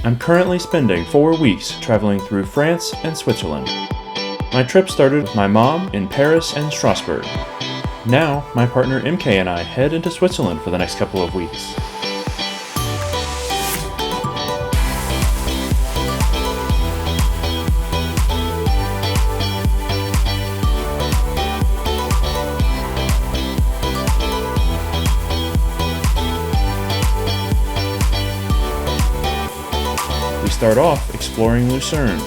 I'm currently spending 4 weeks traveling through France and Switzerland. My trip started with my mom in Paris and Strasbourg. Now, my partner MK and I head into Switzerland for the next couple of weeks. We start off exploring Lucerne.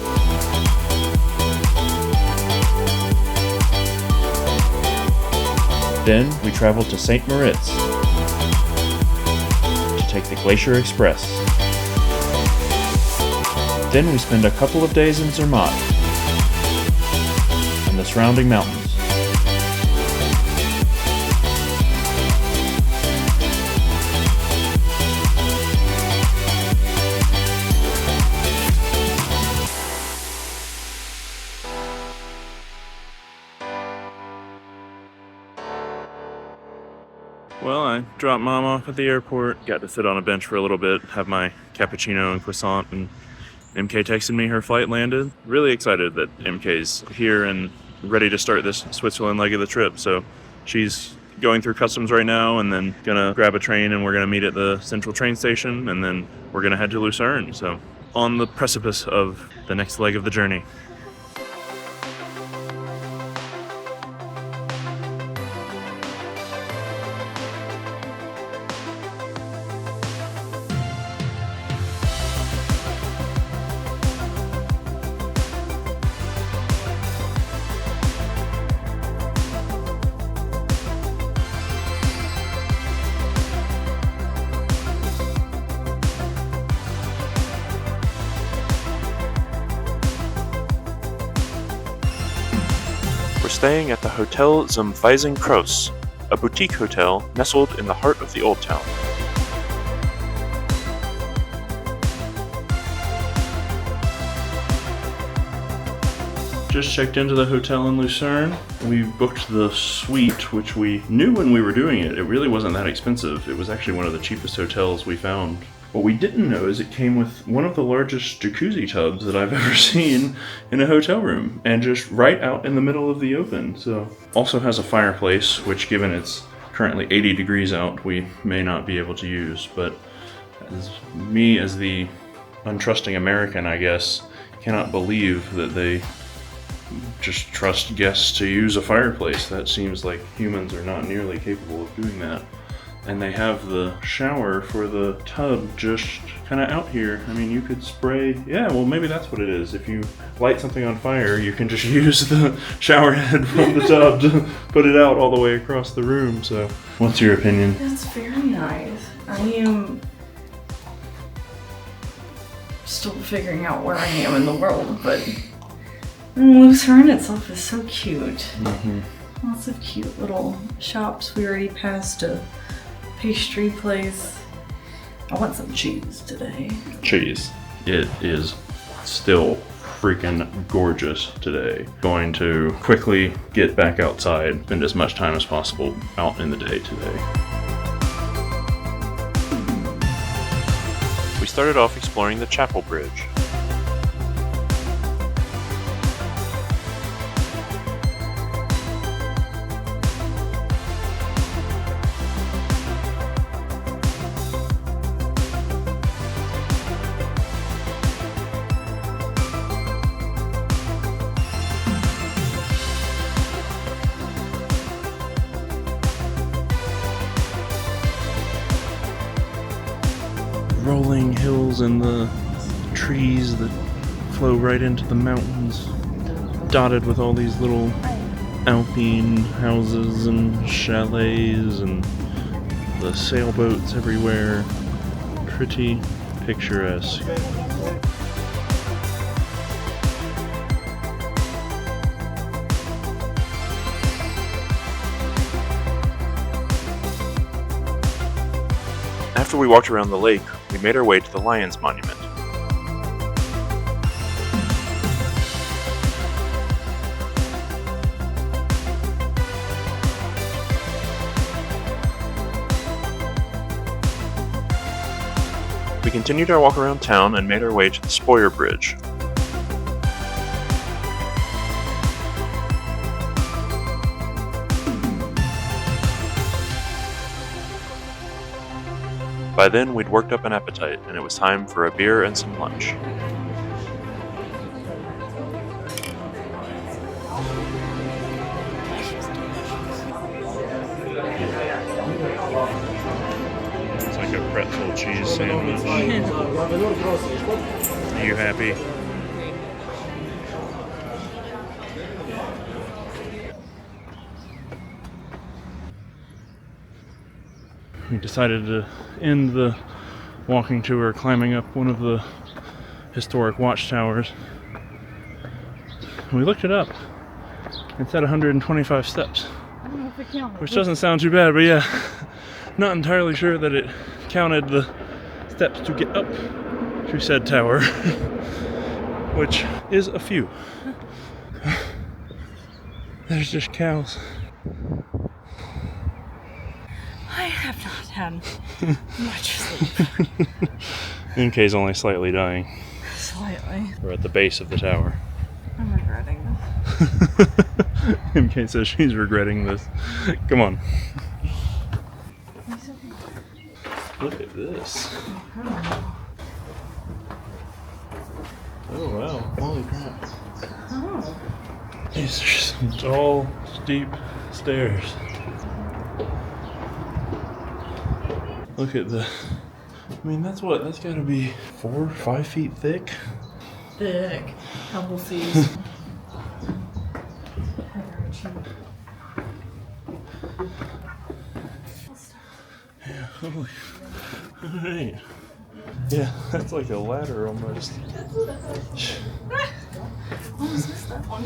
Then we travel to St. Moritz to take the Glacier Express. Then we spend a couple of days in Zermatt and the surrounding mountains. Well, I dropped Mom off at the airport, got to sit on a bench for a little bit, have my cappuccino and croissant, and MK texted me her flight landed. Really excited that MK's here and ready to start this Switzerland leg of the trip. So she's going through customs right now and then gonna grab a train, and we're gonna meet at the central train station, and then we're gonna head to Lucerne. So on the precipice of the next leg of the journey. Staying at the Hotel zum Weißen Kreuz, a boutique hotel nestled in the heart of the Old Town. Just checked into the hotel in Lucerne. We booked the suite, which we knew when we were doing it. It really wasn't that expensive. It was actually one of the cheapest hotels we found. What we didn't know is it came with one of the largest jacuzzi tubs that I've ever seen in a hotel room, and just right out in the middle of the open. So, also has a fireplace, which given it's currently 80 degrees out, we may not be able to use, but as the untrusting American, I guess, cannot believe that they just trust guests to use a fireplace. That seems like humans are not nearly capable of doing that. And they have the shower for the tub just kind of out here. I mean, you could spray, yeah, well, maybe that's what it is. If you light something on fire, you can just use the shower head from the tub to put it out all the way across the room. So, what's your opinion? That's very nice. I am still figuring out where I am in the world, but Lucerne itself is so cute. Mm-hmm. Lots of cute little shops. We already passed a pastry place. I want some cheese today. Cheese. It is still freaking gorgeous today. Going to quickly get back outside, spend as much time as possible out in the day today. We started off exploring the Chapel Bridge. Rolling hills and the trees that flow right into the mountains, dotted with all these little Alpine houses and chalets and the sailboats everywhere. Pretty picturesque. After we walked around the lake, we made our way to the Lions Monument. We We continued our walk around town and made our way to the Spoyer Bridge. By then, we'd worked up an appetite, and it was time for a beer and some lunch. It's like a pretzel cheese sandwich. Are you happy? We decided to end the walking tour climbing up one of the historic watchtowers. We looked it up. It's at 125 steps. I don't know if it counted. Which doesn't sound too bad, but yeah, not entirely sure that it counted the steps to get up to said tower, which is a few. There's just cows. I have not had much sleep. MK's only slightly dying. Slightly. We're at the base of the tower. I'm regretting this. MK says she's regretting this. Come on. Look at this. Oh wow, holy crap. Oh. These are some tall, steep stairs. Look at the... I mean, that's gotta be 4 or 5 feet thick. Thick. Couple C's. Yeah, holy... Alright. Yeah, that's like a ladder almost. Almost missed that one.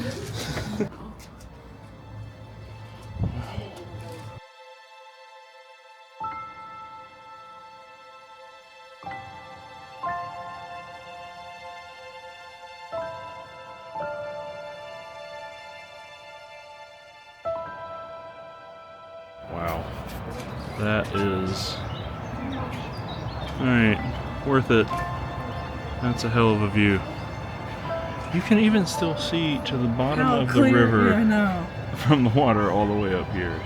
Wow. That is... Alright, worth it. That's a hell of a view. You can even still see to the bottom of the river Yeah, I know. from the water all the way up here.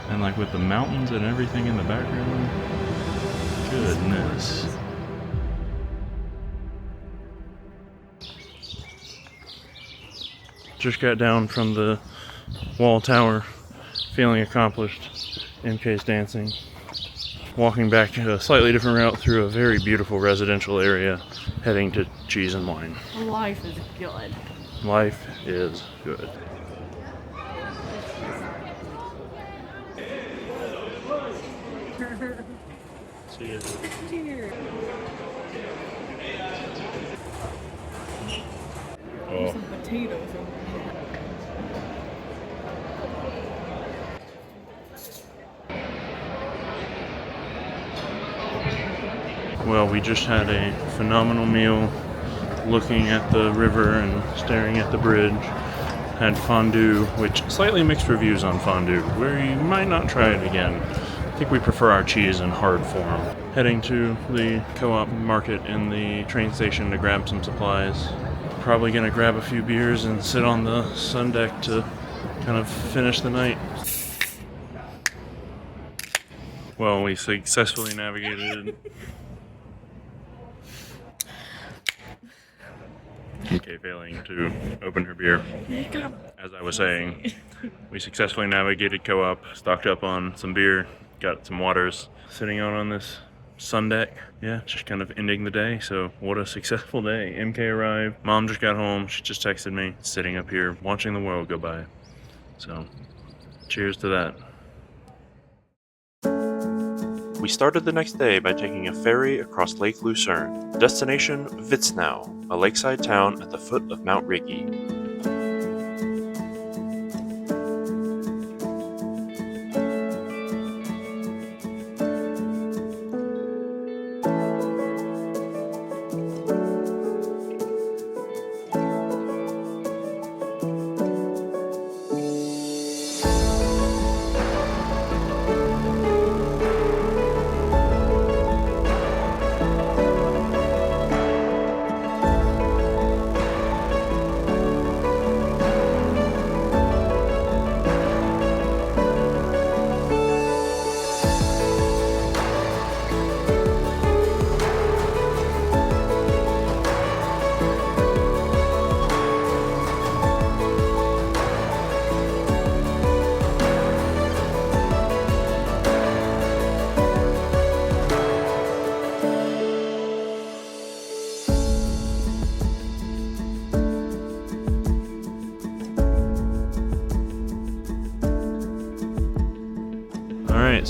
And like with the mountains and everything in the background. Goodness. Just got down from the wall tower, feeling accomplished. MK's dancing. Walking back a slightly different route through a very beautiful residential area, heading to Cheese and Wine. Life is good. Life is good. See ya. Cheers. Oh. Some potatoes over here. Well, we just had a phenomenal meal looking at the river and staring at the bridge. Had fondue, which slightly mixed reviews on fondue, where you might not try it again. I think we prefer our cheese in hard form. Heading to the co-op market in the train station to grab some supplies. Probably gonna grab a few beers and sit on the sun deck to kind of finish the night. Well, we successfully navigated... Okay, failing to open her beer. As I was saying, we successfully navigated co-op, stocked up on some beer, got some waters, sitting out on this sun deck. Yeah, just kind of ending the day. So what a successful day. MK arrived, Mom just got home, she just texted me, sitting up here watching the world go by. So cheers to that. We started the next day by taking a ferry across Lake Lucerne. Destination Witznau, a lakeside town at the foot of Mount Rigi.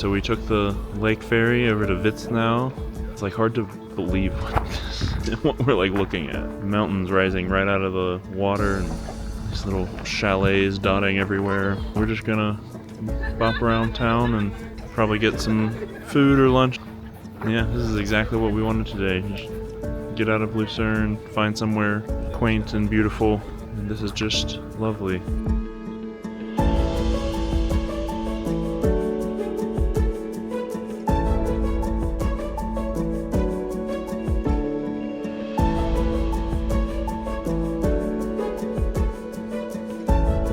so we took the lake ferry over to Witznau. It's like hard to believe what we're like looking at. Mountains rising right out of the water and these little chalets dotting everywhere. We're just gonna bop around town and probably get some food or lunch. Yeah, this is exactly what we wanted today. Just get out of Lucerne, find somewhere quaint and beautiful, and this is just lovely.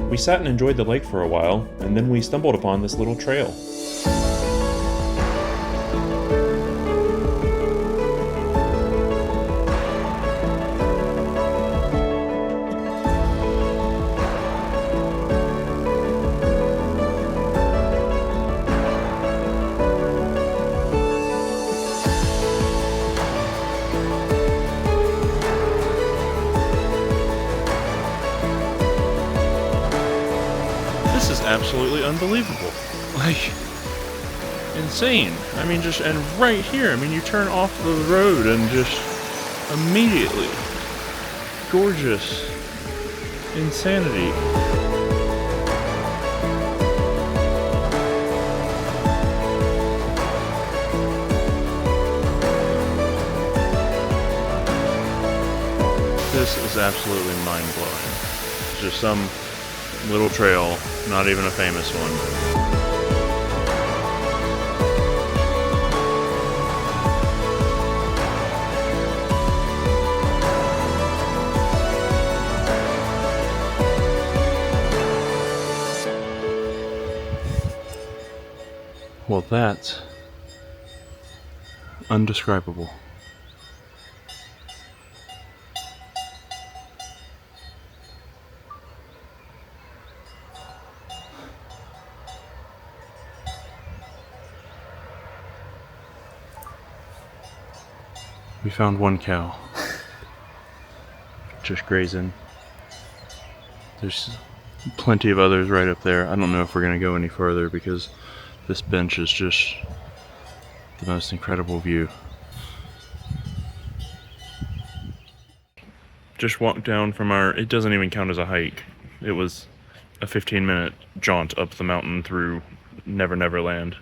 We sat and enjoyed the lake for a while, and then we stumbled upon this little trail. This is absolutely unbelievable. Like, insane. I mean, just, and right here, I mean, you turn off the road and just immediately, gorgeous insanity. This is absolutely mind-blowing. Just some little trail, not even a famous one. Well, that's undescribable. We found one cow, just grazing. There's plenty of others right up there. I don't know if we're gonna go any further because this bench is just the most incredible view. Just walked down from it doesn't even count as a hike. It was a 15-minute jaunt up the mountain through Never Never Land.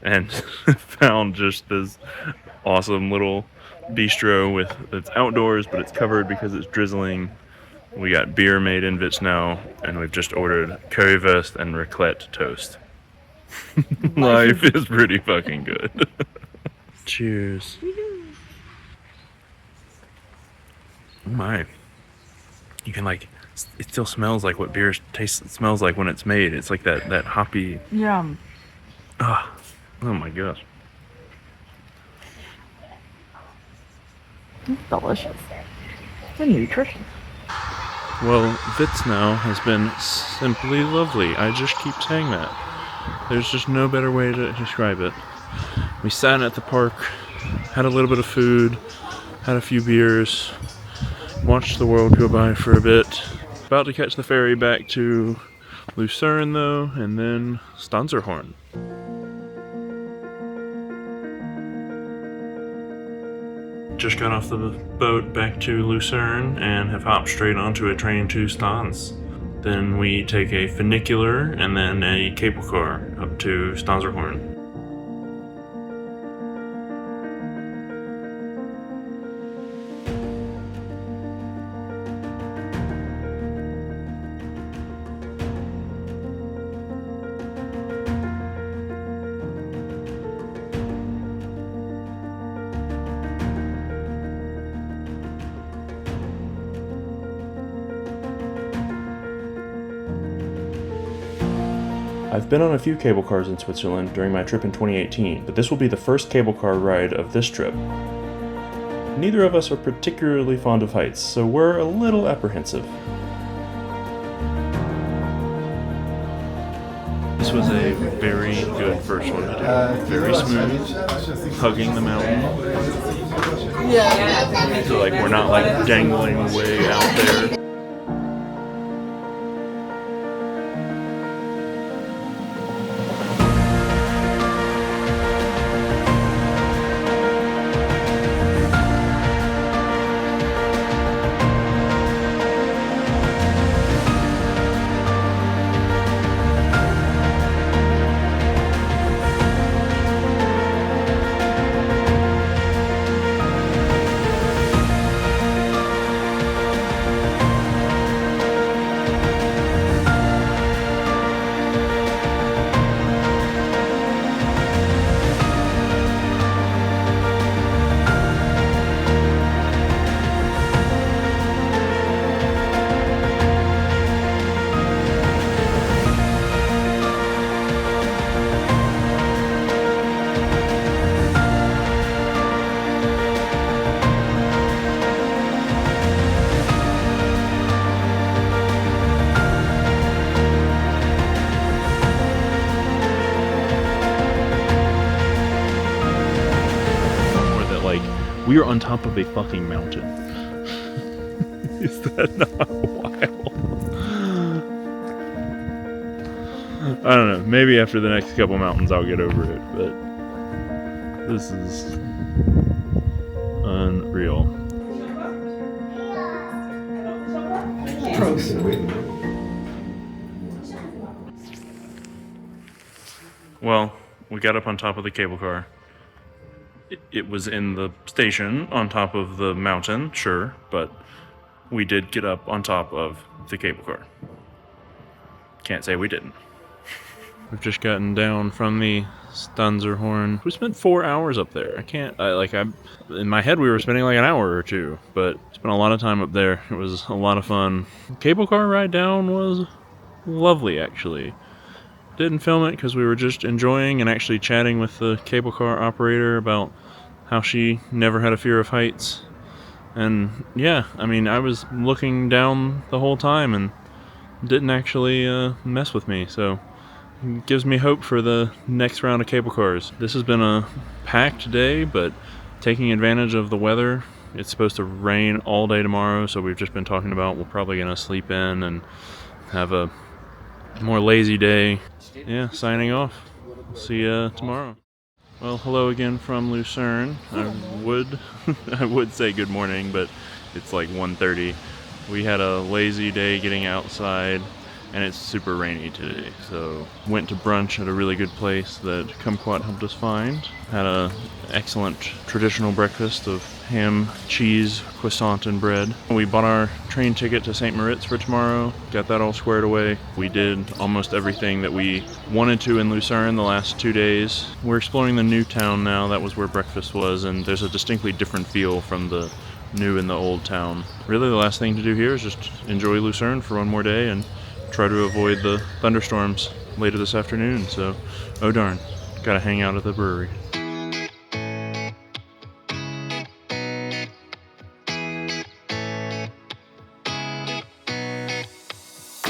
And found just this awesome little bistro with it's outdoors, but it's covered because it's drizzling. We got beer made in Witznau, and we've just ordered currywurst and raclette toast. Life is pretty fucking good. Cheers. Oh my. You can like, it still smells like what beer smells like when it's made. It's like that hoppy. Yum. Oh my gosh. It's delicious. And nutritious. Well, Witznau has been simply lovely. I just keep saying that. There's just no better way to describe it. We sat at the park, had a little bit of food, had a few beers, watched the world go by for a bit. About to catch the ferry back to Lucerne though, and then Stanzerhorn. Just got off the boat back to Lucerne and have hopped straight onto a train to Stans. Then we take a funicular and then a cable car up to Stanzerhorn. I've been on a few cable cars in Switzerland during my trip in 2018, but this will be the first cable car ride of this trip. Neither of us are particularly fond of heights, so we're a little apprehensive. This was a very good first one to do. Very smooth, hugging the mountain. Yeah. So like we're not like dangling way out there. We are on top of a fucking mountain. Is that not wild? I don't know. Maybe after the next couple mountains I'll get over it, but this is unreal. Well, we got up on top of the cable car. It was in the station on top of the mountain, sure, but we did get up on top of the cable car. Can't say we didn't. We've just gotten down from the Stanzerhorn. We spent 4 hours up there. In my head we were spending like an hour or two, but spent a lot of time up there. It was a lot of fun. The cable car ride down was lovely, actually. Didn't film it because we were just enjoying and actually chatting with the cable car operator about how she never had a fear of heights. And yeah, I mean, I was looking down the whole time and didn't actually mess with me, so it gives me hope for the next round of cable cars. This has been a packed day, but taking advantage of the weather. It's supposed to rain all day tomorrow, so we've just been talking about we're probably going to sleep in and have a more lazy day. Yeah, signing off. See you tomorrow. Well, hello again from Lucerne. I would say good morning, but it's like 1:30. We had a lazy day getting outside, and it's super rainy today. So went to brunch at a really good place that Kumquat helped us find. Had a excellent traditional breakfast of ham, cheese, croissant, and bread. We bought our train ticket to St. Moritz for tomorrow. Got that all squared away. We did almost everything that we wanted to in Lucerne the last 2 days. We're exploring the new town now. That was where breakfast was, and there's a distinctly different feel from the new and the old town. Really, the last thing to do here is just enjoy Lucerne for one more day and try to avoid the thunderstorms later this afternoon. So, oh darn, gotta hang out at the brewery.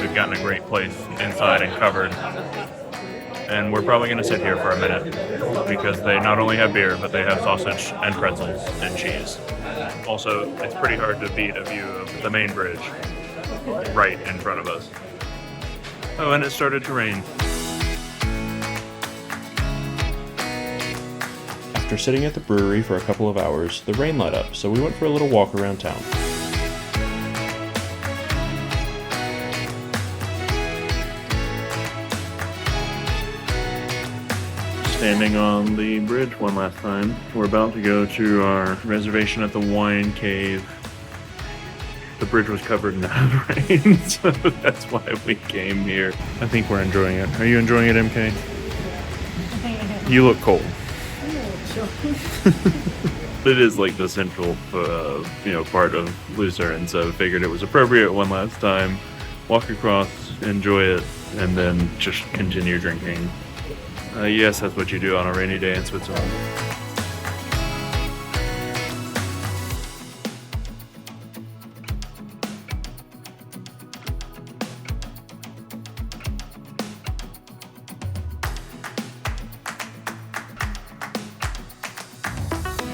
We've gotten a great place inside and covered, and we're probably gonna sit here for a minute because they not only have beer, but they have sausage and pretzels and cheese. Also, it's pretty hard to beat a view of the main bridge right in front of us. Oh, and it started to rain. After sitting at the brewery for a couple of hours, the rain let up, so we went for a little walk around town. Standing on the bridge one last time. We're about to go to our reservation at the wine cave. The bridge was covered in rain, so that's why we came here. I think we're enjoying it. Are you enjoying it, MK? You look cold. It is like the central, part of Lucerne, so figured it was appropriate one last time. Walk across, enjoy it, and then just continue drinking. Yes, that's what you do on a rainy day in Switzerland.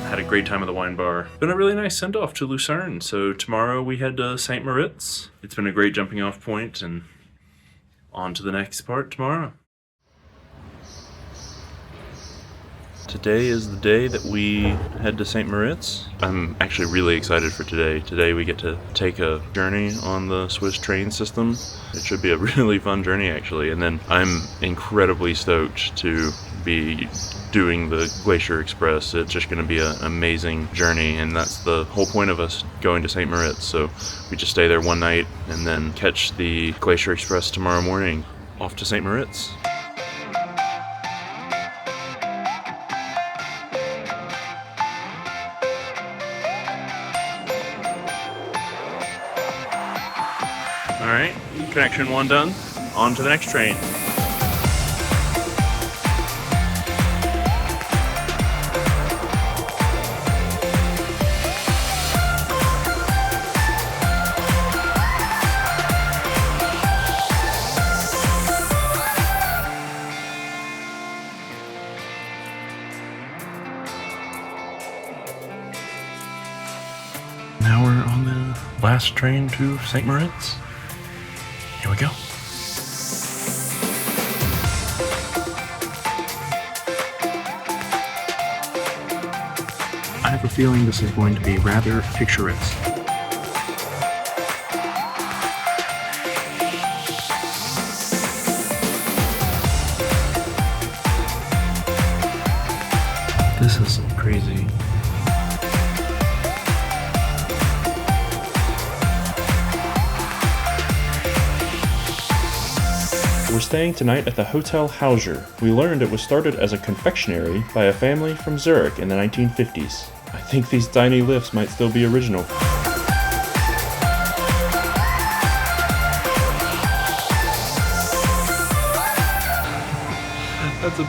Had a great time at the wine bar. Been a really nice send-off to Lucerne. So tomorrow we head to St. Moritz. It's been a great jumping off point, and on to the next part tomorrow. Today is the day that we head to St. Moritz. I'm actually really excited for today. Today we get to take a journey on the Swiss train system. It should be a really fun journey, actually. And then I'm incredibly stoked to be doing the Glacier Express. It's just going to be an amazing journey, and that's the whole point of us going to St. Moritz. So we just stay there one night and then catch the Glacier Express tomorrow morning. Off to St. Moritz. Alright, connection one done. On to the next train. Now we're on the last train to St. Moritz. Here we go. I have a feeling this is going to be rather picturesque. This is crazy. We're staying tonight at the Hotel Hauser. We learned it was started as a confectionery by a family from Zurich in the 1950s. I think these tiny lifts might still be original. That's a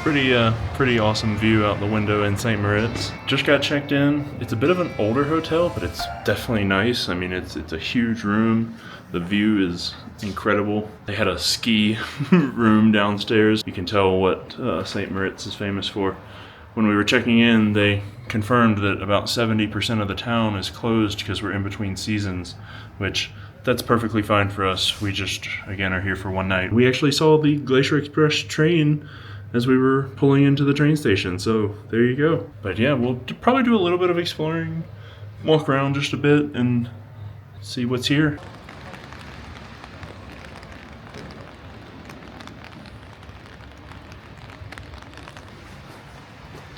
pretty awesome view out the window in St. Moritz. Just got checked in. It's a bit of an older hotel, but it's definitely nice. I mean, it's a huge room. The view is incredible. They had a ski room downstairs. You can tell what St. Moritz is famous for. When we were checking in, they confirmed that about 70% of the town is closed because we're in between seasons, which that's perfectly fine for us. We just, again, are here for one night. We actually saw the Glacier Express train as we were pulling into the train station, so there you go. But yeah, we'll probably do a little bit of exploring, walk around just a bit, and see what's here.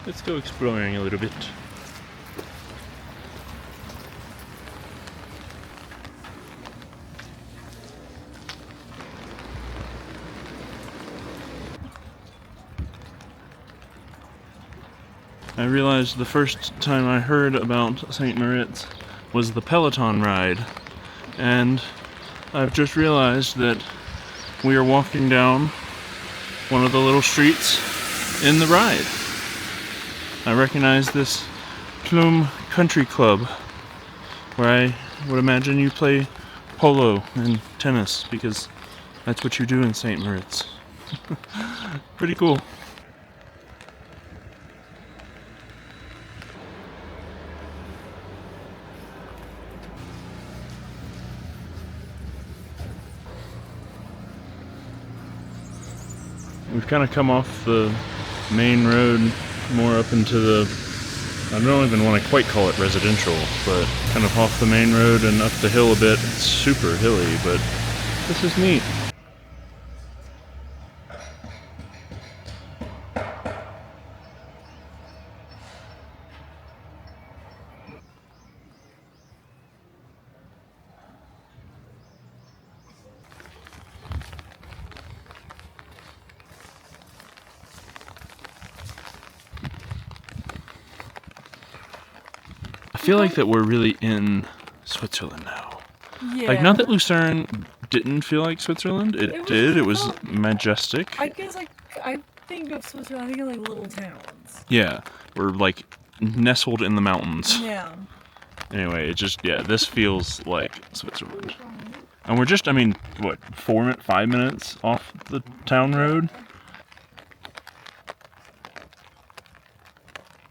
Let's go exploring a little bit. I realized the first time I heard about St. Moritz was the Peloton ride, and I've just realized that we are walking down one of the little streets in the ride. I recognize this Plume Country Club, where I would imagine you play polo and tennis, because that's what you do in St. Moritz. Pretty cool. We've kind of come off the main road more up into the, I don't even want to quite call it residential, but kind of off the main road and up the hill a bit. It's super hilly, but this is neat. I feel like that we're really in Switzerland now. Yeah. Like, not that Lucerne didn't feel like Switzerland. It did. It was majestic. I guess I think of Switzerland, I think of like little towns. Yeah. We're like nestled in the mountains. Yeah. Anyway, it just, yeah, this feels like Switzerland. And we're just, I mean, what, 5 minutes off the town road?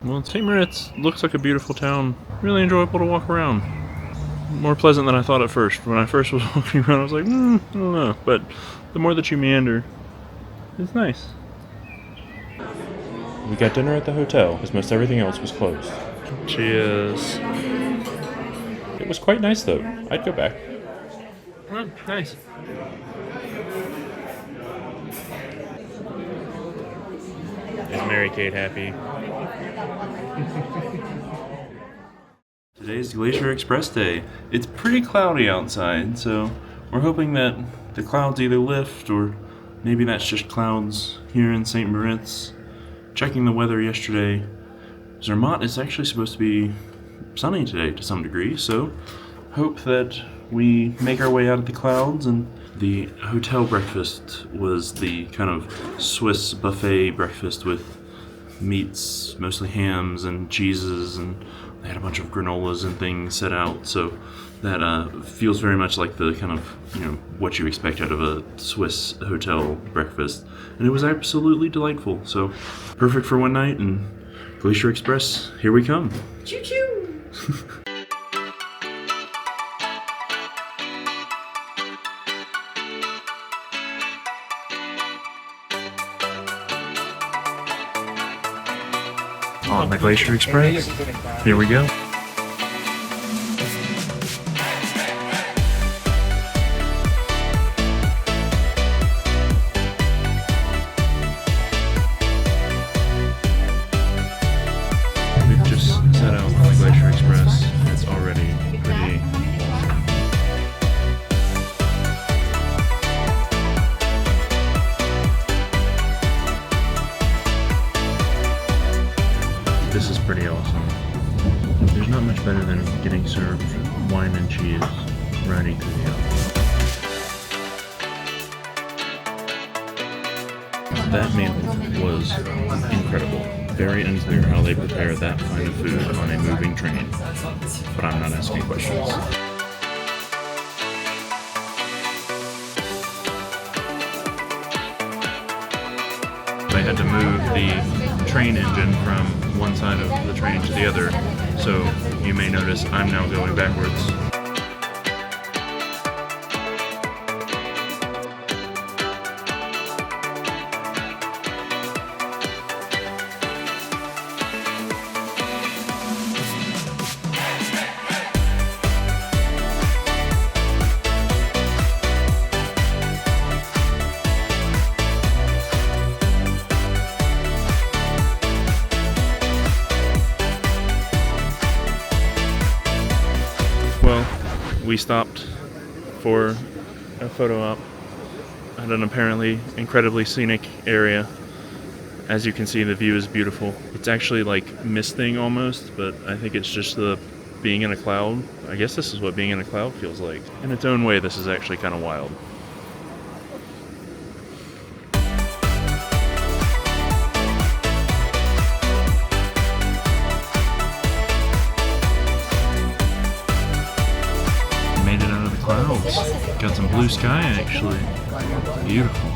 Well, St. Moritz looks like a beautiful town. Really enjoyable to walk around. More pleasant than I thought at first. When I first was walking around, I was like, I don't know. But the more that you meander, it's nice. We got dinner at the hotel, because most everything else was closed. Cheers. It was quite nice, though. I'd go back. Oh, nice. Is Mary Kate happy? Today's Glacier Express day. It's pretty cloudy outside, so we're hoping that the clouds either lift or maybe that's just clouds here in St. Moritz. Checking the weather yesterday, Zermatt is actually supposed to be sunny today to some degree, so hope that we make our way out of the clouds. And the hotel breakfast was the kind of Swiss buffet breakfast with meats, mostly hams and cheeses, and they had a bunch of granolas and things set out, so that feels very much like the kind of, you know, what you expect out of a Swiss hotel breakfast. And it was absolutely delightful, so perfect for one night, and Glacier Express, here we come. Choo choo! on the Glacier Express. Here we go. We've just set out on the Glacier Express. It's already pretty awesome. This is pretty awesome. There's not much better than getting served wine and cheese riding through the Alps. That meal was incredible. Very unclear how they prepare that kind of food on a moving train, but I'm not asking questions. They had to move the train engine from one side of the train to the other, so you may notice I'm now going backwards. Well, we stopped for a photo op at an apparently incredibly scenic area. As you can see, the view is beautiful. It's actually like misting almost, but I think it's just the being in a cloud. I guess this is what being in a cloud feels like. In its own way, this is actually kind of wild. Made it out of the clouds. Got some blue sky actually. Beautiful.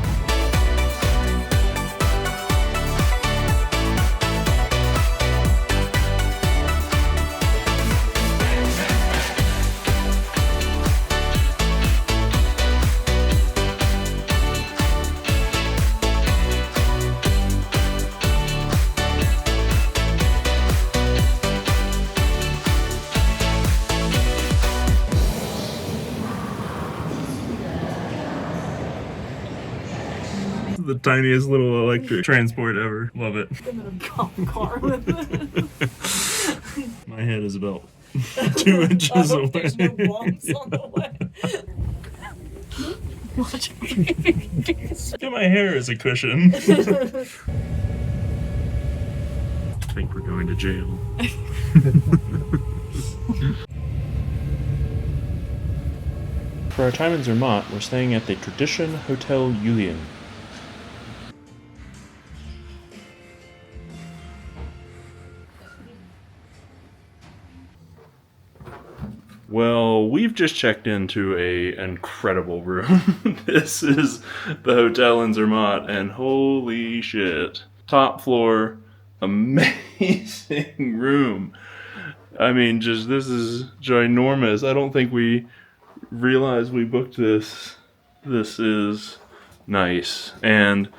The tiniest little electric transport ever. Love it. I'm in a cop car with it. My head is about 2 inches away. There's no bumps on the way. Watch Look at my hair as a cushion. I think we're going to jail. For our time in Zermatt, we're staying at the Tradition Hotel Julian. Well, we've just checked into an incredible room. This is the hotel in Zermatt, and holy shit. Top floor, amazing room. I mean, just this is ginormous. I don't think we realized we booked this. This is nice. And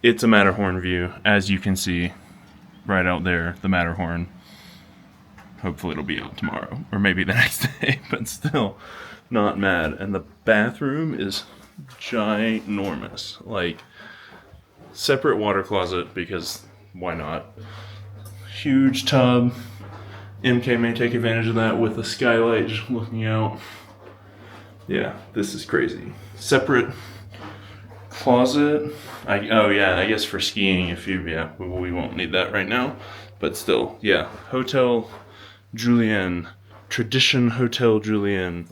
it's a Matterhorn view, as you can see right out there, the Matterhorn. Hopefully it'll be out tomorrow, or maybe the next day, but still not mad. And the bathroom is ginormous. Like, separate water closet, because why not? Huge tub. MK may take advantage of that with the skylight just looking out. Yeah, this is crazy. Separate closet. Oh yeah, I guess for skiing, if you, yeah, we won't need that right now. But still, yeah, Hotel Julian, Tradition Hotel Julian.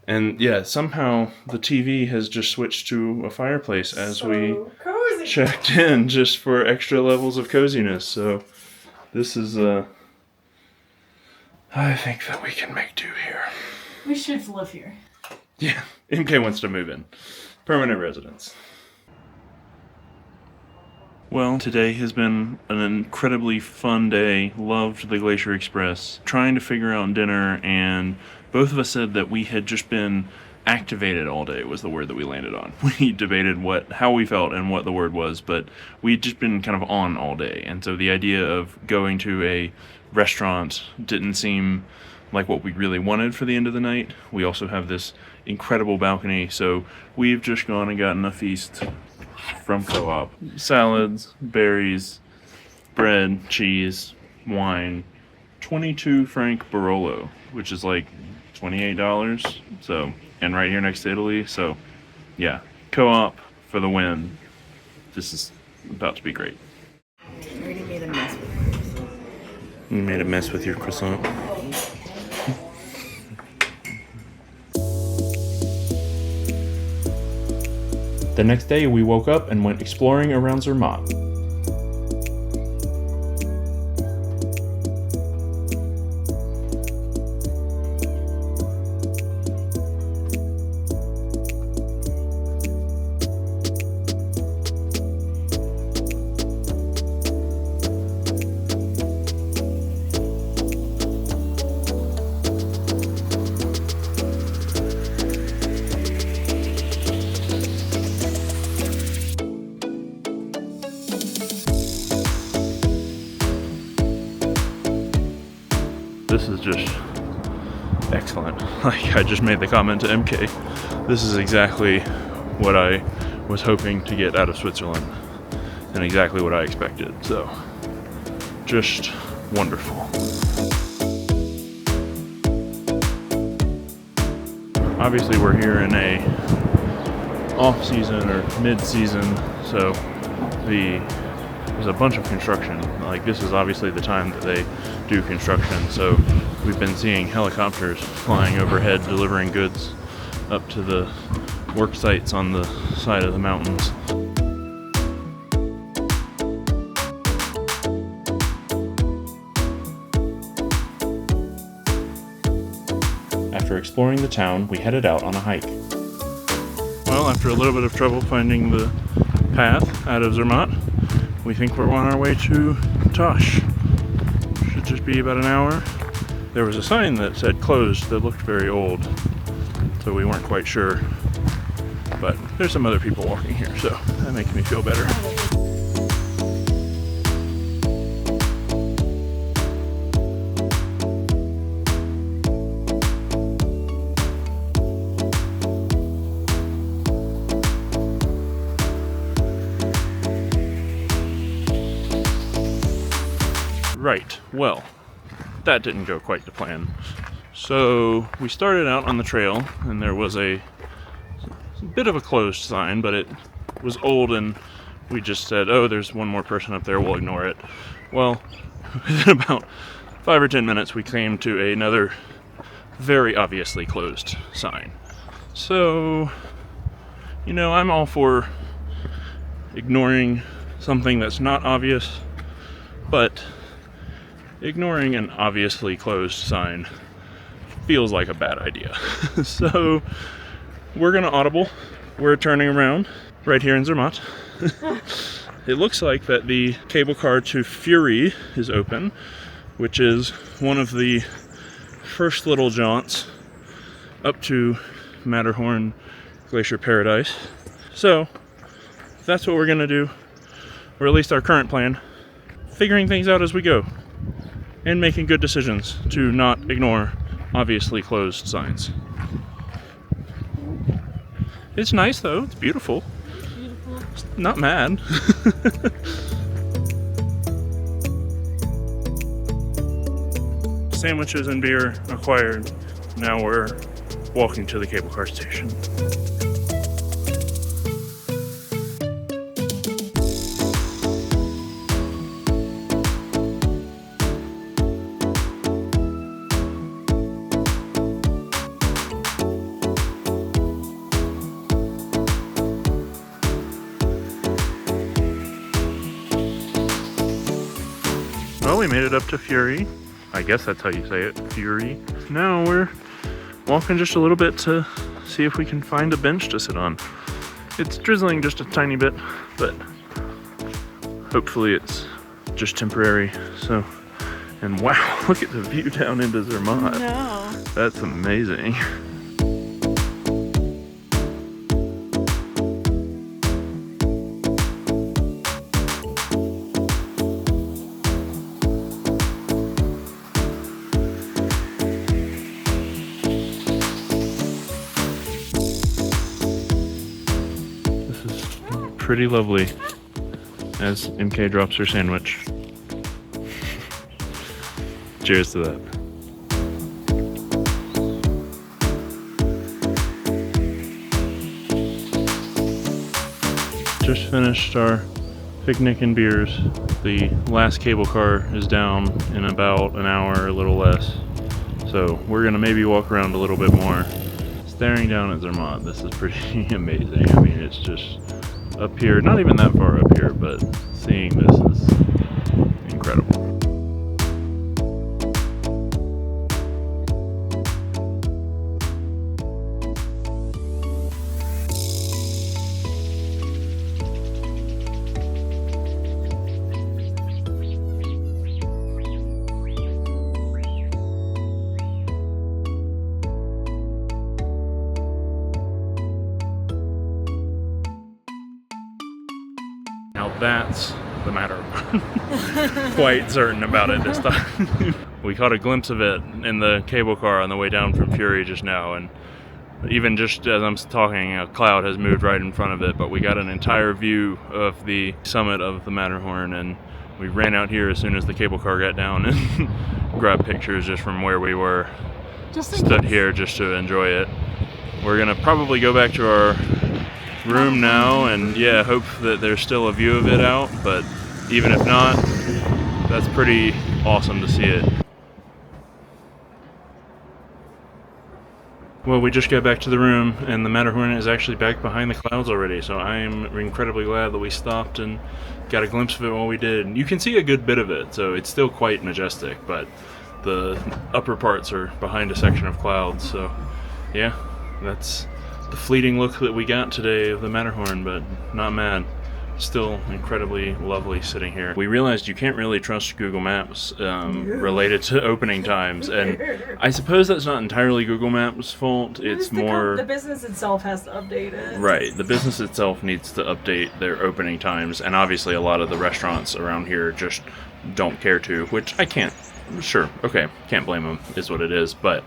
And yeah, somehow the TV has just switched to a fireplace as we cozy. Checked in, just for extra levels of coziness. So this is, I think that we can make do here. We should live here. Yeah, MK wants to move in. Permanent residence. Well, today has been an incredibly fun day. Loved the Glacier Express. Trying to figure out dinner, and both of us said that we had just been activated all day was the word that we landed on. We debated how we felt and what the word was, but we'd just been kind of on all day. And so the idea of going to a restaurant didn't seem like what we really wanted for the end of the night. We also have this incredible balcony, so we've just gone and gotten a feast from Co-op. Salads, berries, bread, cheese, wine, 22 franc Barolo, which is like $28. So, and right here next to Italy. So, yeah, Co-op for the win. This is about to be great. I already made a mess with my croissant. You made a mess with your croissant. The next day, we woke up and went exploring around Zermatt. This is just excellent. Like, I just made the comment to MK. This is exactly what I was hoping to get out of Switzerland and exactly what I expected. So, just wonderful. Obviously, we're here in a off-season or mid-season, so there's a bunch of construction. Like, this is obviously the time that they do construction, so we've been seeing helicopters flying overhead delivering goods up to the work sites on the side of the mountains. After exploring the town, we headed out on a hike. Well, after a little bit of trouble finding the path out of Zermatt, we think we're on our way to Tosh. Should just be about an hour. There was a sign that said closed that looked very old, so we weren't quite sure. But there's some other people walking here, so that makes me feel better. Right, well, that didn't go quite to plan. So we started out on the trail, and there was a bit of a closed sign, but it was old, and we just said, oh, there's one more person up there, we'll ignore it. Well, within about 5 or 10 minutes, we came to another very obviously closed sign. So, you know, I'm all for ignoring something that's not obvious, but ignoring an obviously closed sign feels like a bad idea. So we're gonna audible. We're turning around right here in Zermatt. It looks like that the cable car to Fury is open, which is one of the first little jaunts up to Matterhorn Glacier Paradise. So that's what we're gonna do, or at least our current plan, figuring things out as we go and making good decisions to not ignore obviously closed signs. It's nice though, it's beautiful. It's not mad. Sandwiches and beer acquired. Now we're walking to the cable car station. Well, we made it up to Fury. I guess that's how you say it, Fury. Now we're walking just a little bit to see if we can find a bench to sit on. It's drizzling just a tiny bit, but hopefully it's just temporary. So, and wow, look at the view down into Zermatt. No. That's amazing. pretty lovely as MK drops her sandwich. Cheers to that. Just finished our picnic and beers. The last cable car is down in about an hour, a little less. So we're gonna maybe walk around a little bit more. Staring down at Zermatt, this is pretty amazing. I mean, it's just up here, not even that far up here, but seeing this is incredible. Now that's the matter. Quite certain about it this time. We caught a glimpse of it in the cable car on the way down from Fury just now, and even just as I'm talking, a cloud has moved right in front of it, but we got an entire view of the summit of the Matterhorn, and we ran out here as soon as the cable car got down and grabbed pictures just from where we were. Stood here just to enjoy it. We're gonna probably go back to our room now and yeah, hope that there's still a view of it out, but even if not, that's pretty awesome to see it. Well, we just got back to the room and the Matterhorn is actually back behind the clouds already, so I am incredibly glad that we stopped and got a glimpse of it while we did. You can see a good bit of it, so it's still quite majestic, but the upper parts are behind a section of clouds, so yeah, that's the fleeting look that we got today of the Matterhorn, but not mad. Still incredibly lovely sitting here. We realized you can't really trust Google Maps related to opening times, and I suppose that's not entirely Google Maps' fault. It's more the business itself has to update it. Right, the business itself needs to update their opening times, and obviously a lot of the restaurants around here just don't care to, which I can't. Sure, okay, can't blame them, is what it is, but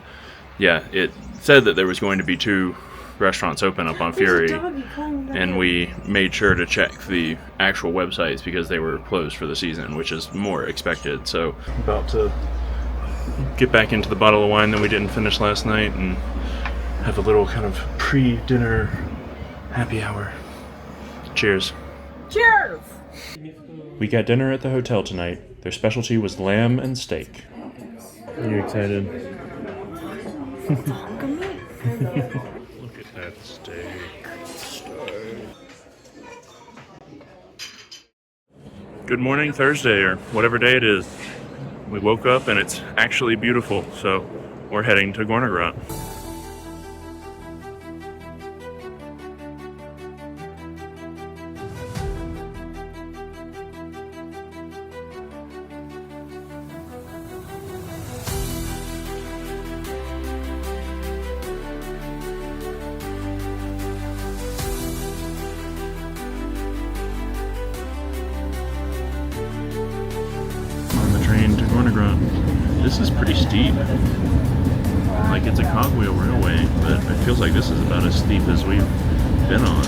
yeah, it said that there was going to be 2 restaurants open up on Fury, and we made sure to check the actual websites because they were closed for the season, which is more expected. So about to get back into the bottle of wine that we didn't finish last night and have a little kind of pre-dinner happy hour. Cheers. Cheers! We got dinner at the hotel tonight. Their specialty was lamb and steak. Are you excited? Look at that steak. Good morning, Thursday, or whatever day it is. We woke up and it's actually beautiful, so we're heading to Gornegrot. This is pretty steep. Like, it's a cogwheel railway, but it feels like this is about as steep as we've been on.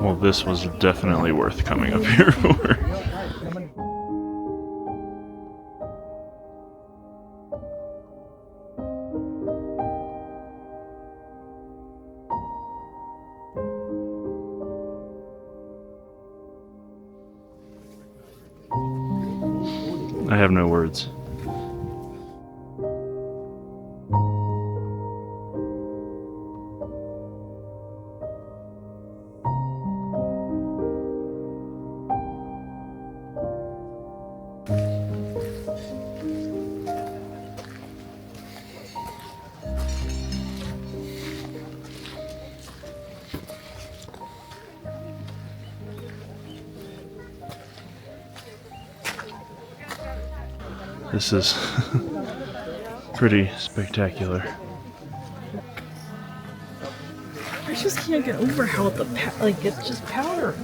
Well, this was definitely worth coming up here for. have no words. This is pretty spectacular. I just can't get over how it's just powder.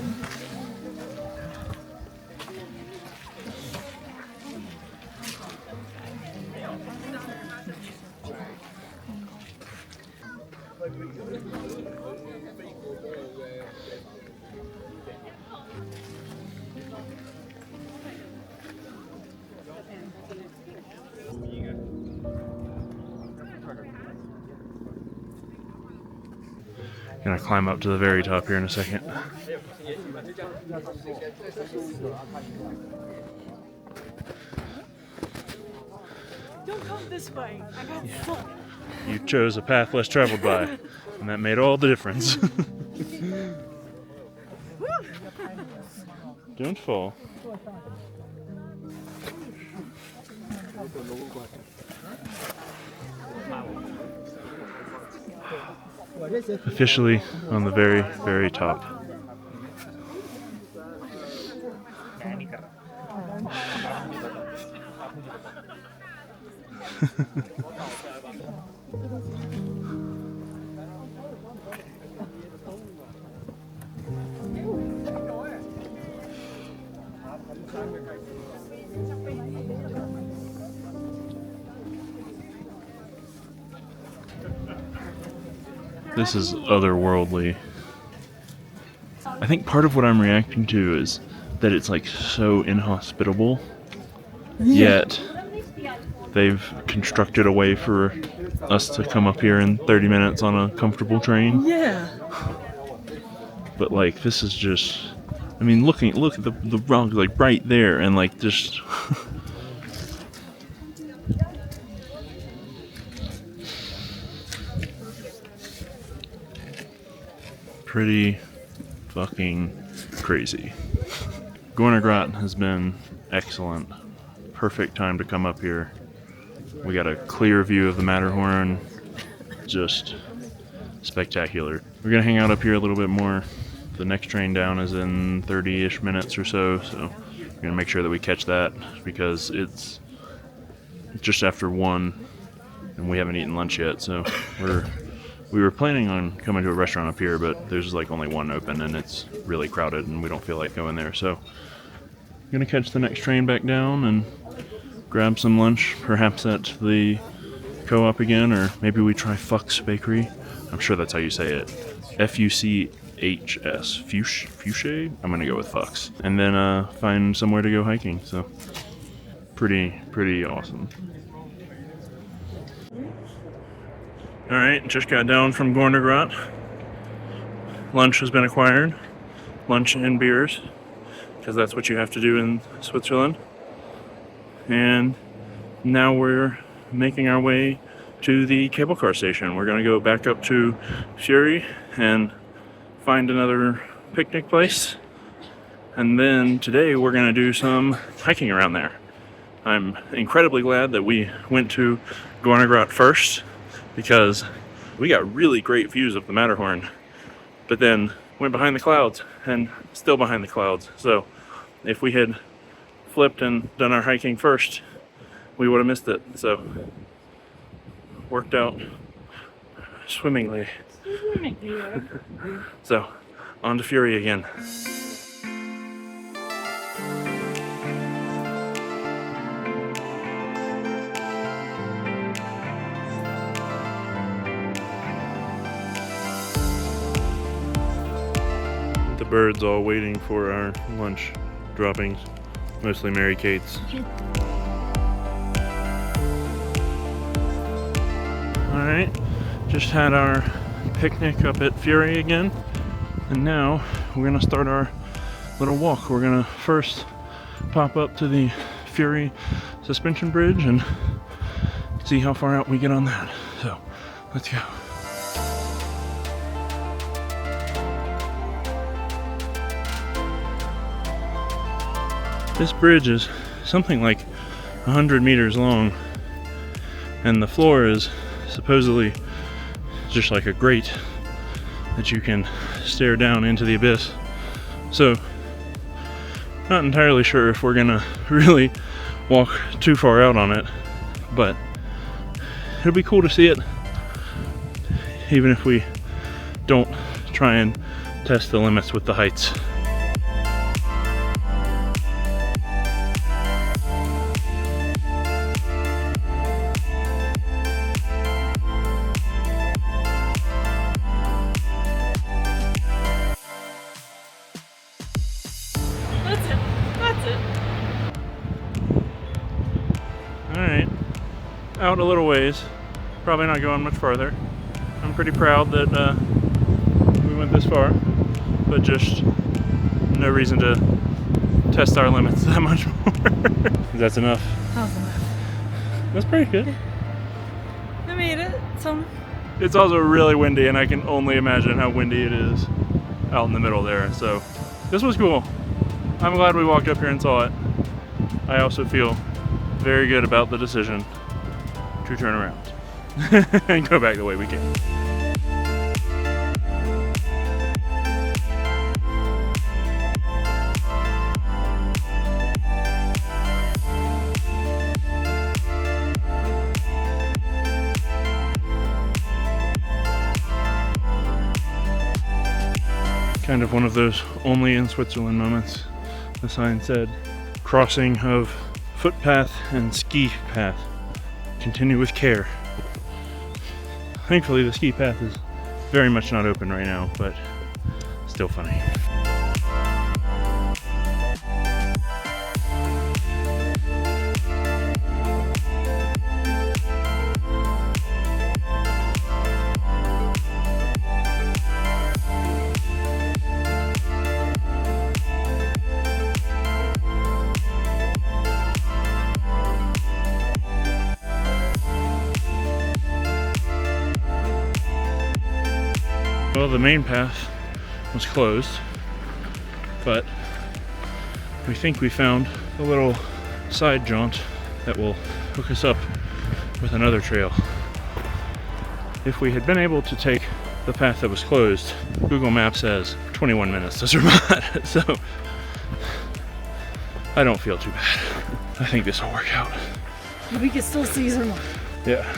Gonna climb up to the very top here in a second. Don't come this way. I got stuck. You chose a path less traveled by, and that made all the difference. Don't fall. Officially on the very, very top. This is otherworldly. I think part of what I'm reacting to is that it's like so inhospitable, yet they've constructed a way for us to come up here in 30 minutes on a comfortable train. Yeah. But like, this is just, I mean, look at the rock like right there, and like just pretty fucking crazy. Gornergrat has been excellent. Perfect time to come up here. We got a clear view of the Matterhorn. Just spectacular. We're gonna hang out up here a little bit more. The next train down is in 30-ish minutes or so, so we're gonna make sure that we catch that because it's just after 1 and we haven't eaten lunch yet, so we were planning on coming to a restaurant up here, but there's like only one open and it's really crowded and we don't feel like going there. So I'm gonna catch the next train back down and grab some lunch, perhaps at the Co-op again, or maybe we try Fuchs Bakery. I'm sure that's how you say it. Fuchs. Fuchs? I'm gonna go with Fuchs. And then find somewhere to go hiking. So pretty awesome. Alright, just got down from Gornergrat. Lunch has been acquired. Lunch and beers, because that's what you have to do in Switzerland. And now we're making our way to the cable car station. We're gonna go back up to Fury and find another picnic place. And then today we're gonna do some hiking around there. I'm incredibly glad that we went to Gornergrat first, because we got really great views of the Matterhorn, but then went behind the clouds and still behind the clouds. So if we had flipped and done our hiking first, we would have missed it. So worked out swimmingly. So on to Fury again. The birds all waiting for our lunch droppings, mostly Mary Kate's. Alright, just had our picnic up at Fury again, and now we're gonna start our little walk. We're gonna first pop up to the Fury suspension bridge and see how far out we get on that. So, let's go. This bridge is something like 100 meters long, and the floor is supposedly just like a grate that you can stare down into the abyss. So, not entirely sure if we're gonna really walk too far out on it, but it'll be cool to see it, even if we don't try and test the limits with the heights. Alright, out a little ways, probably not going much farther. I'm pretty proud that we went this far, but just no reason to test our limits that much more. That's enough. How's enough? That's pretty good. I made it. It's also really windy, and I can only imagine how windy it is out in the middle there, so this was cool. I'm glad we walked up here and saw it. I also feel very good about the decision to turn around and go back the way we came. Kind of one of those only in Switzerland moments. The sign said, crossing of footpath and ski path. Continue with care. Thankfully the ski path is very much not open right now, but still funny. Well, the main path was closed, but we think we found a little side jaunt that will hook us up with another trail. If we had been able to take the path that was closed, Google Maps says 21 minutes to Zermatt, so I don't feel too bad. I think this will work out. We can still see Zermatt. Yeah.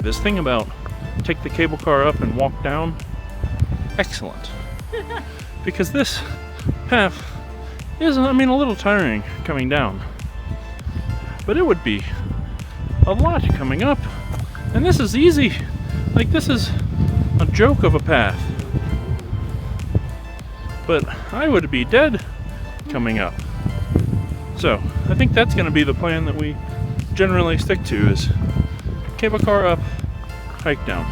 This thing about take the cable car up and walk down, excellent. Because this path is, I mean, a little tiring coming down. But it would be a lot coming up. And this is easy. Like, this is a joke of a path. But I would be dead coming up. So, I think that's going to be the plan that we generally stick to, is cable car up, hike down.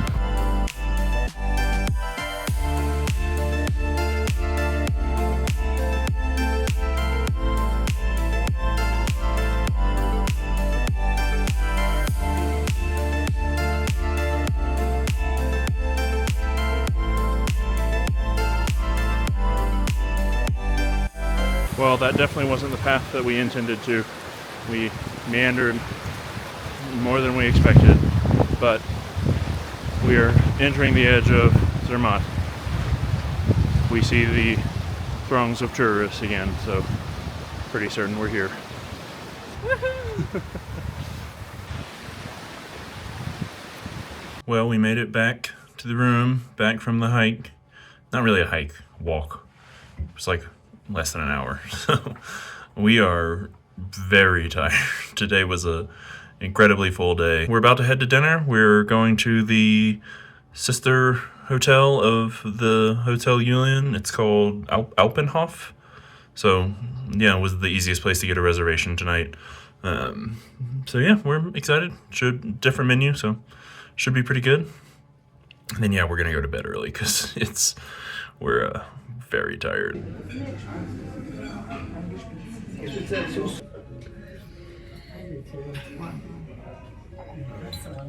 Well, that definitely wasn't the path that we intended to. We meandered more than we expected, but we are entering the edge of Zermatt. We see the throngs of tourists again, so pretty certain we're here. Well, we made it back to the room, back from the hike. Not really a hike, walk. It's like less than an hour. So we are very tired. Today was a incredibly full day. We're about to head to dinner. We're going to the sister hotel of the Hotel Julian. It's called Alpenhof. So yeah, it was the easiest place to get a reservation tonight. So yeah, we're excited. Different menu, so should be pretty good. And then yeah, we're gonna go to bed early because we're very tired.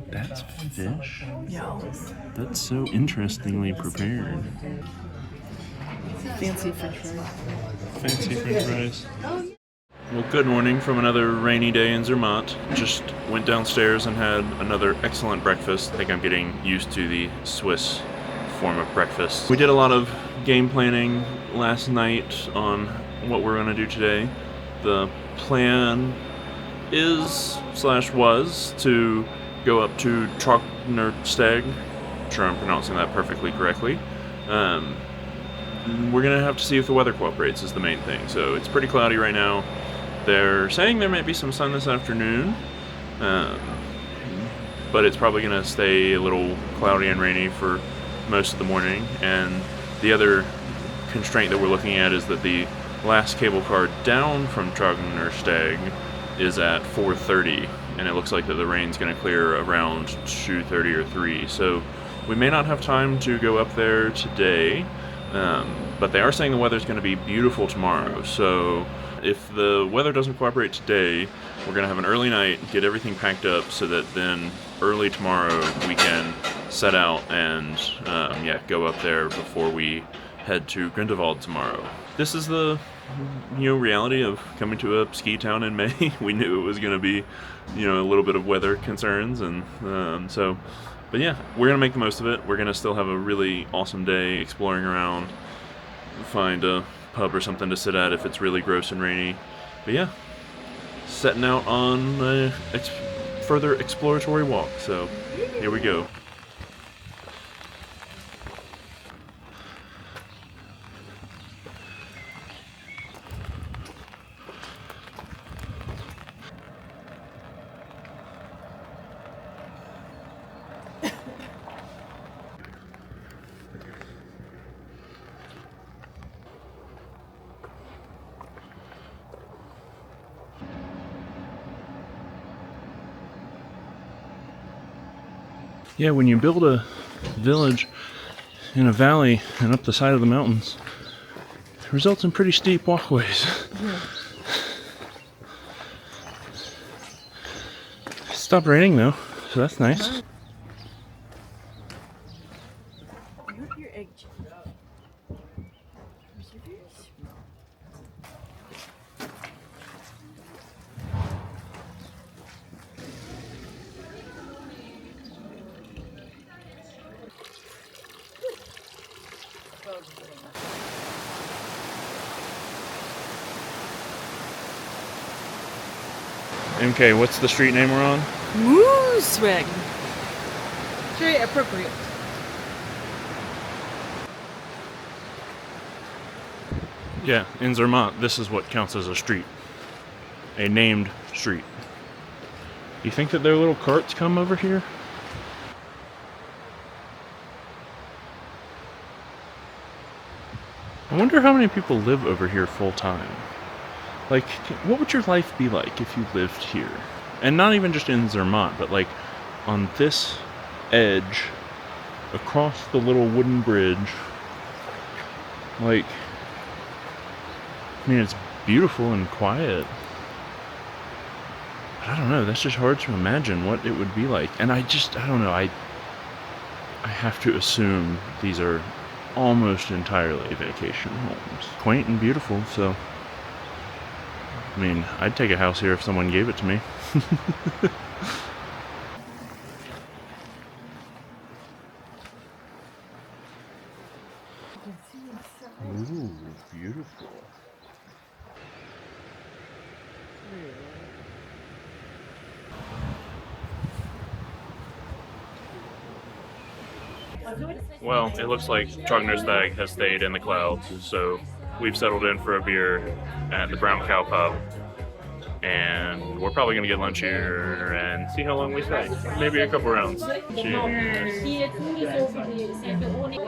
That's fish? Yeah. That's so interestingly prepared. Fancy french fries. Fancy french fries. Well, good morning from another rainy day in Zermatt. Just went downstairs and had another excellent breakfast. I think I'm getting used to the Swiss form of breakfast. We did a lot of game planning last night on what we're going to do today. The plan was to go up to Trognersteg. I'm sure I'm pronouncing that perfectly correctly. We're going to have to see if the weather cooperates is the main thing. So it's pretty cloudy right now. They're saying there might be some sun this afternoon, but it's probably going to stay a little cloudy and rainy for most of the morning. And the other constraint that we're looking at is that the last cable car down from Trognersteg is at 4:30, and it looks like that the rain's going to clear around 2:30 or 3. So we may not have time to go up there today, but they are saying the weather's going to be beautiful tomorrow. So if the weather doesn't cooperate today, we're going to have an early night, get everything packed up so that then early tomorrow we can set out and go up there before we head to Grindelwald tomorrow. This is the reality of coming to a ski town in May. We knew it was going to be a little bit of weather concerns, and but yeah, we're going to make the most of it. We're going to still have a really awesome day exploring around, find a pub or something to sit at if it's really gross and rainy. But yeah, setting out on a further exploratory walk. So here we go. Yeah, when you build a village in a valley and up the side of the mountains, it results in pretty steep walkways. Yeah. It stopped raining though, so that's nice. Your egg. MK, what's the street name we're on? Moosweg. Very appropriate. Yeah, in Zermatt, this is what counts as a street. A named street. You think that their little carts come over here? I wonder how many people live over here full time. Like, what would your life be like if you lived here? And not even just in Zermatt, but like on this edge, across the little wooden bridge. Like, I mean, it's beautiful and quiet. But I don't know, that's just hard to imagine what it would be like. And I don't know, I have to assume these are almost entirely vacation homes. Quaint and beautiful, so I mean, I'd take a house here if someone gave it to me. Ooh, beautiful. Well, it looks like Trognersteg has stayed in the clouds, so we've settled in for a beer at the Brown Cow Pub. And we're probably going to get lunch here and see how long we stay. Maybe a couple rounds. Cheers.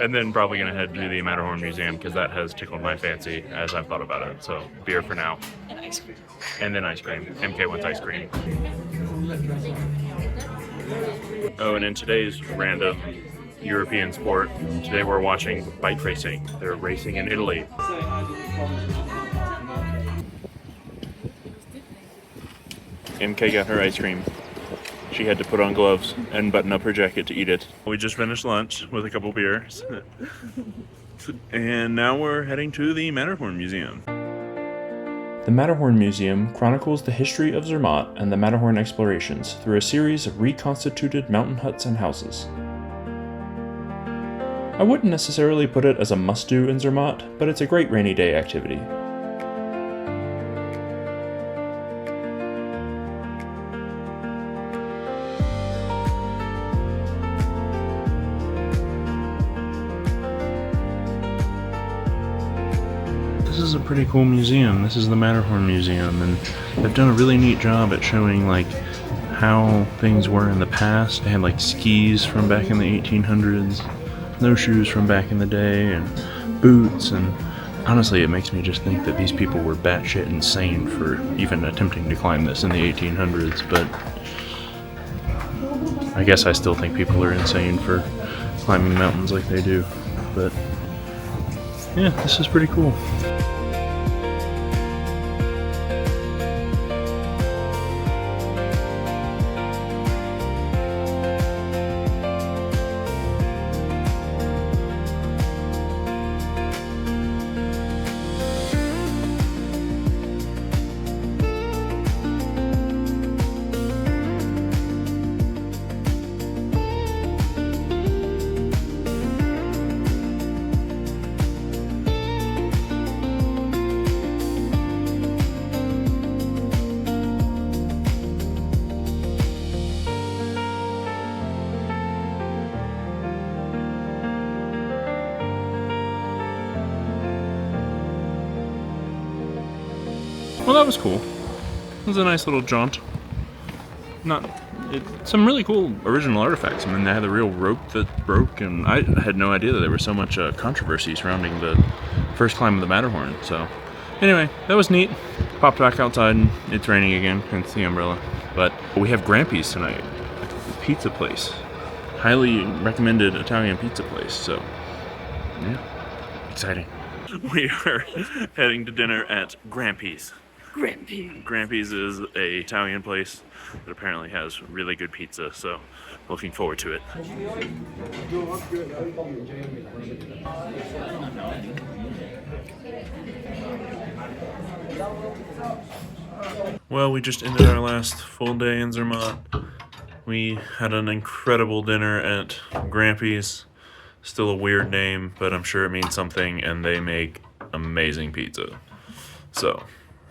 And then probably going to head to the Matterhorn Museum because that has tickled my fancy as I've thought about it. So beer for now. And ice cream. And then ice cream. MK wants ice cream. Oh, and in today's random European sport, today we're watching bike racing. They're racing in Italy. MK got her ice cream. She had to put on gloves and button up her jacket to eat it. We just finished lunch with a couple beers. And now we're heading to the Matterhorn Museum. The Matterhorn Museum chronicles the history of Zermatt and the Matterhorn explorations through a series of reconstituted mountain huts and houses. I wouldn't necessarily put it as a must-do in Zermatt, but it's a great rainy day activity. This is a pretty cool museum. This is the Matterhorn Museum, and they've done a really neat job at showing like how things were in the past. They had like skis from back in the 1800s, snowshoes from back in the day, and boots, and honestly it makes me just think that these people were batshit insane for even attempting to climb this in the 1800s, but I guess I still think people are insane for climbing mountains like they do. But yeah, this is pretty cool. Well, that was cool. It was a nice little jaunt. Some really cool original artifacts. I mean, they had the real rope that broke, and I had no idea that there was so much controversy surrounding the first climb of the Matterhorn. So, anyway, that was neat. Popped back outside, and it's raining again, hence the umbrella. But we have Grampy's tonight, a pizza place. Highly recommended Italian pizza place. So, yeah, exciting. We are heading to dinner at Grampy's. Grampy's is an Italian place that apparently has really good pizza, so looking forward to it. Well, we just ended our last full day in Zermatt. We had an incredible dinner at Grampy's. Still a weird name, but I'm sure it means something, and they make amazing pizza. So,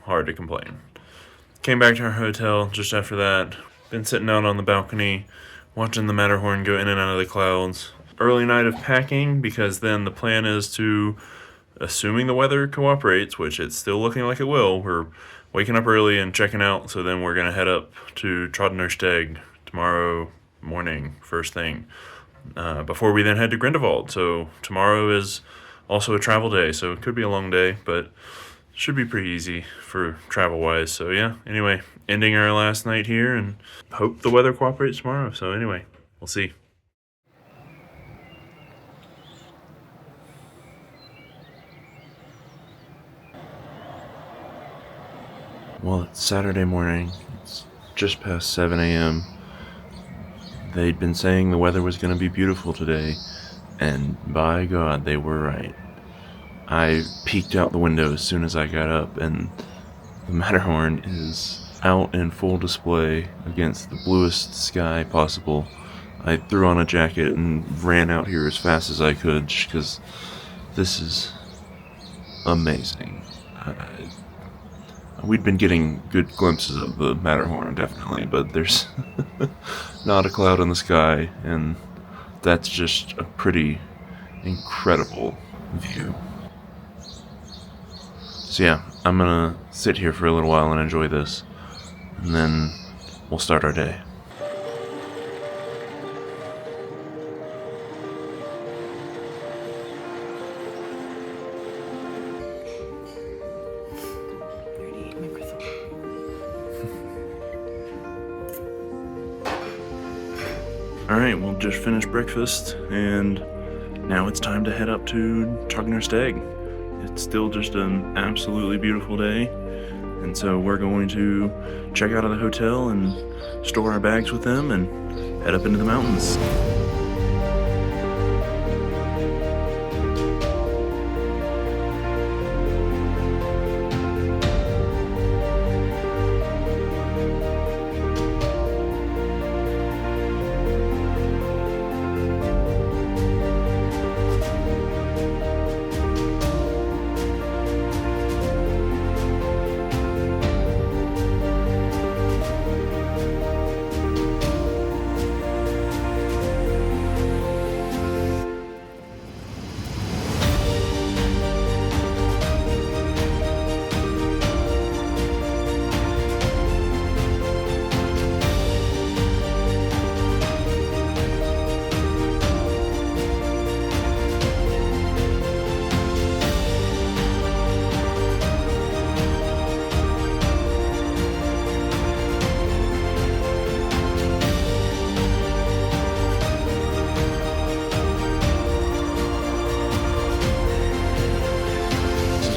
hard to complain. Came back to our hotel just after that. Been sitting out on the balcony, watching the Matterhorn go in and out of the clouds. Early night of packing, because then the plan is to, assuming the weather cooperates, which it's still looking like it will, we're waking up early and checking out, so then we're going to head up to Trottener Steg tomorrow morning, first thing, before we then head to Grindelwald. So tomorrow is also a travel day, so it could be a long day, but should be pretty easy for travel-wise. So yeah, anyway, ending our last night here, and hope the weather cooperates tomorrow. So anyway, we'll see. Well, it's Saturday morning. It's just past 7 a.m. They'd been saying the weather was going to be beautiful today, and by God, they were right. I peeked out the window as soon as I got up, and the Matterhorn is out in full display against the bluest sky possible. I threw on a jacket and ran out here as fast as I could, because this is amazing. We'd been getting good glimpses of the Matterhorn, definitely, but there's not a cloud in the sky, and that's just a pretty incredible view. So yeah, I'm gonna sit here for a little while and enjoy this, and then we'll start our day. Alright, we'll just finish breakfast, and now it's time to head up to Steg. It's still just an absolutely beautiful day, and so we're going to check out of the hotel and store our bags with them and head up into the mountains.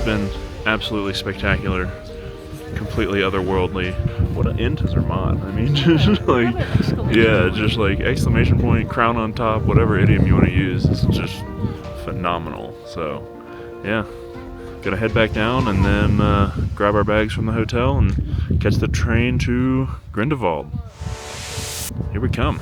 Been absolutely spectacular, completely otherworldly. What an end to Zermatt. I mean, just like, yeah, just like exclamation point, crown on top, whatever idiom you want to use. It's just phenomenal. So, yeah, gotta head back down and then grab our bags from the hotel and catch the train to Grindelwald. Here we come.